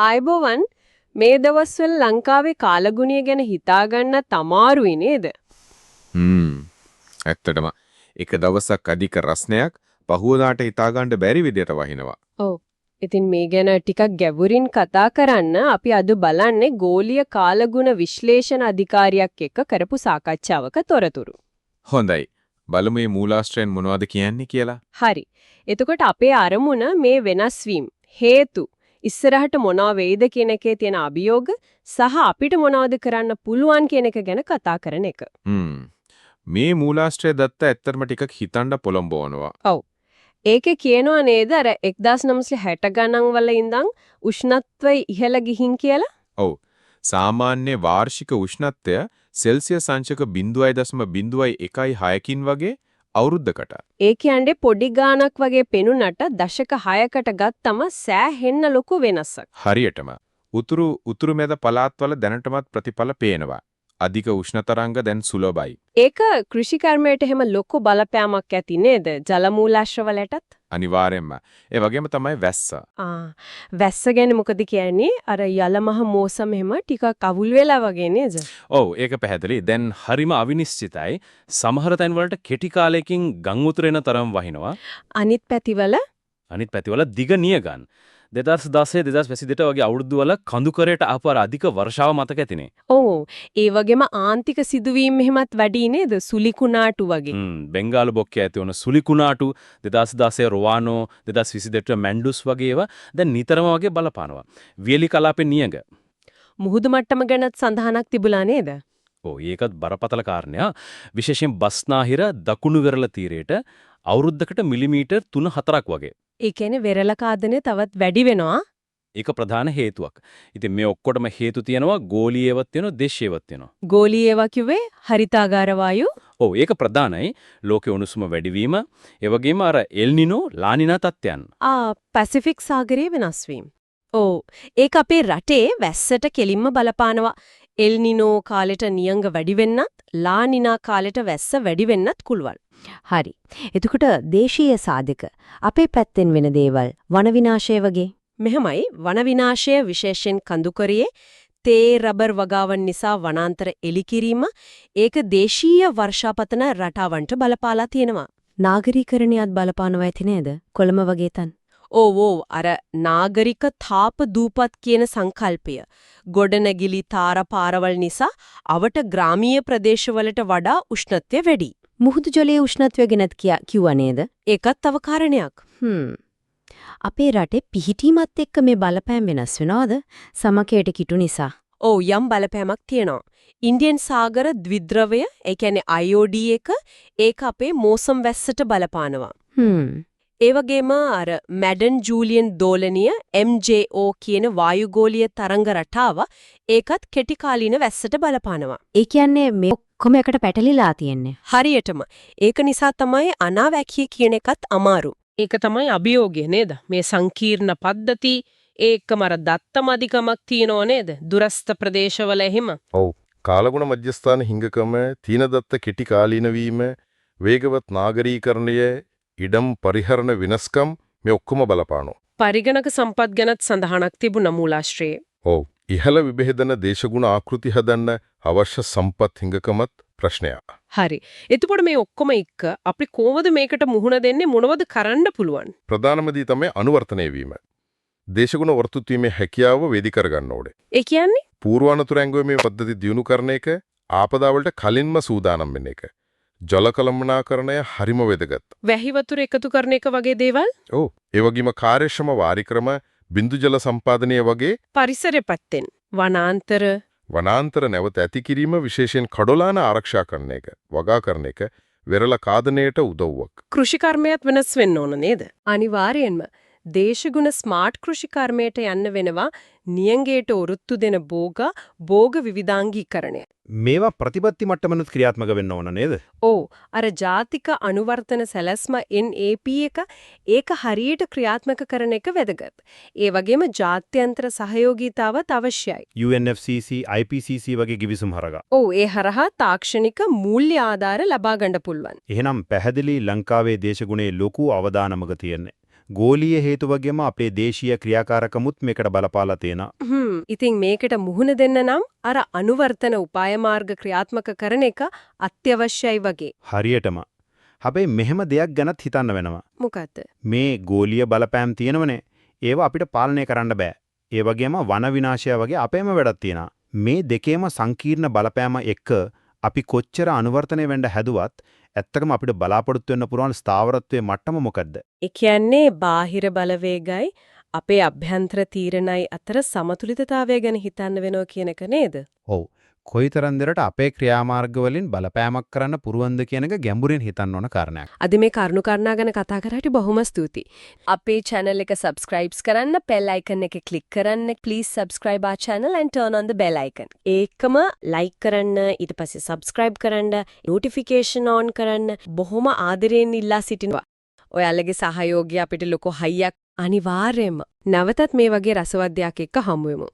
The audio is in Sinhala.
ආයුබෝවන් මේ දවස්වල ලංකාවේ කාලගුණය ගැන හිතාගන්න තමාරුයි නේද? ඇත්තටම එක දවසක් අධික රස්නයක් පහුවදාට හිතාගන්න බැරි විදියට වහිනවා. ඔව්. ඉතින් මේ ගැන ටිකක් ගැඹුරින් කතා කරන්න අපි අද බලන්නේ ගෝලීය කාලගුණ විශ්ලේෂණ අධිකාරියක් එක්ක කරපු සාකච්ඡාවක තොරතුරු. හොඳයි. බලමු මේ මූලාශ්‍රයෙන් මොනවද කියන්නේ කියලා. හරි. එතකොට අපේ අරමුණ මේ වෙනස් වීම හේතු ඉස්සරහට මොනවා වෙයිද කියන එකේ තියෙන අභියෝග සහ අපිට මොනවද කරන්න පුළුවන් කියන එක ගැන කතා කරන එක. මේ මූලාශ්‍රය දත්ත ඇත්තටම ටිකක් හිතන්න පොළඹවනවා. ඔව්. ඒකේ කියනවා නේද අර 1960 ගණන් වල ඉඳන් උෂ්ණත්වය ඉහළ ගිහින් කියලා? ඔව්. සාමාන්‍ය වාර්ෂික උෂ්ණත්වය සෙල්සියස් අංශක 0.016කින් වගේ අවුරුද්දකට. ඒ කියන්නේ පොඩි ගාණක් වගේ පෙනුනට දශක 6කට ගත්තම සෑහෙන්න ලොකු වෙනසක්. හරියටම. උතුරු මැද පළාත්වල දැනටමත් ප්‍රතිඵල පේනවා. අධික උෂ්ණතරංග දැන් සුලභයි. ඒක කෘෂි කර්මයට හැම ලොකු බලපෑමක් ඇති නේද? ජල මූලාශ්‍රවලටත්? අනිවාර්යෙන්ම. ඒ වගේම තමයි වැස්ස. වැස්ස ගැන මොකද කියන්නේ? අර යලමහ මෝසම එහෙම ටිකක් අවුල් වෙලා වගේ නේද? ඔව් ඒක පැහැදිලි. දැන් හරිම අවිනිශ්චිතයි. සමහර තැන්වලට කෙටි කාලයකින් ගම් උතුරෙන තරම් වහිනවා. අනිත් පැතිවල දිග නියගන් 2016 2022 වගේ අවුරුදු වල කඳුකරයට ආපු අධික වර්ෂාව මතක ඇතිනේ. ඔව්. ඒ වගේම ආන්තික සිදුවීම් එහෙමත් වැඩි නේද? සුලිකුණාටු වගේ. බෙන්ගාලු බොක්කේ ඇති වුණ සුලිකුණාටු 2016 රොවානෝ 2022 මැන්ඩුස් වගේ ඒවා දැන් නිතරම වගේ බලපානවා. වියලි කලාපේ නියඟ. මුහුදු මට්ටම ගැනත් සඳහනක් තිබුණා නේද? ඔව් ඒකත් බරපතල කාරණයක්. විශේෂයෙන් බස්නාහිර දකුණු වෙරළ තීරයට අවුරුද්දකට මිලිමීටර් 3-4ක් වගේ. ඒ කියන්නේ වෙරළ කාදනය තවත් වැඩි වෙනවා. ඒක ප්‍රධාන හේතුවක්. ඉතින් මේ ඔක්කොටම හේතු තියෙනවා ගෝලීයවත් තියෙනවා දේශීයවත් තියෙනවා. ගෝලීයවා කිව්වේ හරිතාගාර වායු. ඔව් ඒක ප්‍රධානයි. ලෝකයේ උණුසුම වැඩිවීම, ඒ වගේම අර එල් නිනෝ ලානිනා තත්ත්වයන්. පැසිෆික් සාගරයේ වෙනස් වීම. ඔව් ඒක අපේ රටේ වැස්සට කෙලින්ම බලපානවා. එල් නිනෝ කාලෙට නියඟ වැඩි වෙන්නත්, ලානිනා කාලෙට වැස්ස වැඩි වෙන්නත් කුළුවල්. හරි. එතකොට දේශීය සාධක අපේ පැත්තෙන් වෙන දේවල් වන විනාශය වගේ. මෙහෙමයි වන විනාශය විශේෂයෙන් කඳුකරියේ තේ රබර් වගාවන් නිසා වනාන්තර එලිකිරීම ඒක දේශීය වර්ෂාපතන රටාවන්ට බලපාලා තියෙනවා. නාගරීකරණයත් බලපානවා ඇති නේද? කොළඹ වගේ තැන්. ඕ අර නාගරික තාප දූපත් කියන සංකල්පය ගොඩනැගිලි තාර පාරවල් නිසා අවට ග්‍රාමීය ප්‍රදේශවලට වඩා උෂ්ණත්වය වැඩි. මුහුදු ජලයේ උෂ්ණත්වය ගැනත් කිව්වා නේද? ඒකත් තව කාරණයක්. අපේ රටේ පිහිටීමත් එක්ක මේ බලපෑම් වෙනස් වෙනවද? සමකයට කිටු නිසා. ඔව් යම් බලපෑමක් තියෙනවා. ඉන්දියන් සාගර ද්විද්‍රවය, ඒ කියන්නේ IOD එක ඒක අපේ මෝසම් වැස්සට බලපානවා. ඒ වගේම අර මැඩන් ජූලියන් දෝලනීය MJO කියන වායුගෝලීය තරංග රටාව ඒකත් කෙටි කාලීන වැස්සට බලපානවා. ඒ කියන්නේ මේ ඔක්කොම එකට පැටලිලා තියෙන්නේ. හරියටම. ඒක නිසා තමයි අනාවැකිය කියන එකත් අමාරු. ඒක තමයි අභියෝගය නේද? මේ සංකීර්ණ පද්ධති ඒකම අර දත්තමදිකමක් තියනෝ නේද? දුරස්ත ප්‍රදේශවල එහෙම. ඔව්. කාලගුණ මධ්‍යස්ථාන හිඟකම, තීන දත්ත කෙටි කාලීන වීම, වේගවත් නාගරීකරණය, ඉඩම් පරිහරණ විනාශකම් මේ ඔක්කොම බලපානවා. පරිගණක සම්පත් ගැනත් සඳහනක් තිබුණා මූලාශ්‍රයේ. ඔව්. ඉහළ විභේදන දේශගුණ ආකෘති හදන්න අවශ්‍ය සම්පත් හිඟකමත් ප්‍රශ්නයක්. හරි. එතකොට මේ ඔක්කොම එක්ක අපි කොහොමද මේකට මුහුණ දෙන්නේ මොනවද කරන්න පුළුවන්? ප්‍රධානම දේ තමයි අනුවර්තනය වීම. දේශගුණ වර්තුත් වීමේ හැකියාව වේදි කරගන්න ඕනේ. ඒ කියන්නේ පූර්වානුතර ඇංගුවේ පද්ධති දියුණු කරන එක, ආපදාවලට කලින්ම සූදානම් වෙන එක. ජල කළමනාකරණය හරිම වැදගත්. වැහි වතුර එකතු කරන එක වගේ දේවල්? ඔව්. ඒ වගේම කාර්යක්ෂම වාරික්‍රම, බිඳු ජල සම්පාදනය වගේ පරිසරය පැත්තෙන් වනාන්තර නැවත ඇති කිරීම විශේෂයෙන් කඩොලාන ආරක්ෂා කරන එක, වගා කරන එක වෙරළ කාදනයට උදව්වක්. කෘෂි කර්මයක් වෙනස් වෙන්න ඕන නේද? අනිවාර්යෙන්ම. දේශගුණ ස්මාර්ට් කෘෂි කර්මයට යන්න වෙනවා නියංගයට ඔරුත්තු දෙන භෝග විවිධාංගීකරණය. මේවා ප්‍රතිපත්ති මට්ටමනුත් ක්‍රියාත්මක වෙන්න ඕන නේද? ඔව්. අර ජාතික අනුවර්තන සැලැස්ම NAP එක ඒක හරියට ක්‍රියාත්මක කරන එක වැදගත්. ඒ වගේම ජාත්‍යන්තර සහයෝගීතාවත් අවශ්‍යයි. UNFCCC, IPCC වගේ කිවිසුම් හරහා. ඔව් ඒ හරහා තාක්ෂණික මූල්‍ය ආධාර ලබා ගන්න පුළුවන්. එහෙනම් පැහැදිලි ලංකාවේ දේශගුණේ ලොකු අවදානමක තියෙන්නේ. ගෝලීය හේතු වගේම අපේ දේශීය ක්‍රියාකාරකමුත් මේකට බලපාලා තියෙනවා. ඉතින් මේකට මුහුණ දෙන්න නම් අර අනුවර්තන උපාය මාර්ග ක්‍රියාත්මක කරන එක අත්‍යවශ්‍යයි වගේ. හරියටම. හැබැයි මෙහෙම දෙයක් ගැනත් හිතන්න වෙනවා. මොකද්ද? මේ ගෝලීය බලපෑම් තියෙනවනේ. ඒවා අපිට පාලනය කරන්න බෑ. ඒ වගේම වන විනාශය වගේ අපේම වැඩක් තියෙනවා. මේ දෙකේම සංකීර්ණ බලපෑම එක්ක අපි කොච්චර අනුවර්තනය වෙන්න හැදුවත් ඇත්තටම අපිට බලාපොරොත්තු වෙන්න පුරවන ස්ථාවරත්වයේ මට්ටම මොකද්ද? ඒ කියන්නේ බාහිර බලවේගයි අපේ අභ්‍යන්තර තීරණයි අතර සමතුලිතතාවය ගැන හිතන්න වෙනවා කියන එක නේද? ඔව්. කොයිතරම් දෙරට අපේ ක්‍රියාමාර්ග වලින් බලපෑමක් කරන්න පුරවන්ද කියන එක ගැඹුරින් හිතන්න ඕන කාරණයක්. අද මේ කරුණු කාරණා ගැන කතා කරාට බොහොම ස්තුතියි. අපේ channel එක subscribe කරන්න bell icon එක click කරන්න. Please subscribe our channel and turn on the bell icon. ඒකම like කරන්න, ඊට පස්සේ subscribe කරන්න, notification on කරන්න බොහොම ආදරයෙන් ඉල්ලා සිටිනවා. ඔයාලගේ සහයෝගය අපිට ලොකු හයියක් අනිවාර්යයෙන්ම. නැවතත් මේ වගේ රසවත් දෙයක් එක්ක හමු වෙමු.